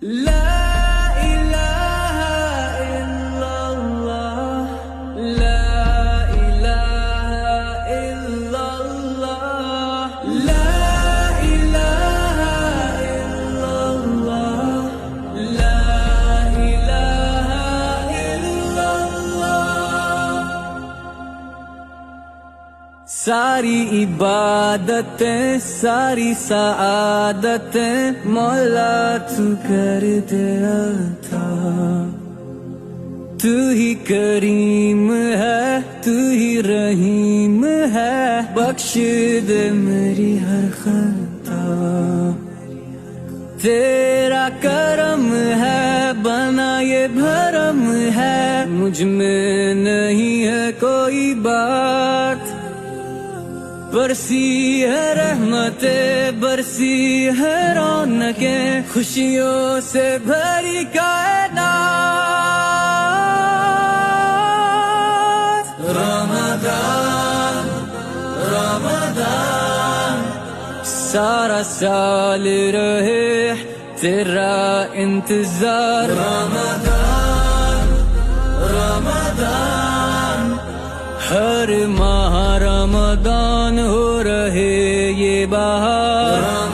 لا الہ الا اللہ لا الہ الا اللہ لا الہ الا اللہ لا الہ الا اللہ. ساری عبادتیں ساری سعادتیں مولا تو کر دے عطا. تو ہی کریم ہے تو ہی رحیم ہے بخش دے میری ہر خطا. تیرا کرم ہے بنا یہ بھرم ہے مجھ میں نہیں ہے کوئی بات. برسی ہے رحمتیں برسی ہے رونقیں خوشیوں سے بھری کائنات. رمضان رمضان سارا سال رہے تیرا انتظار. رمضان رمضان ہر ماہ رمضان ہو رہے یہ بہار.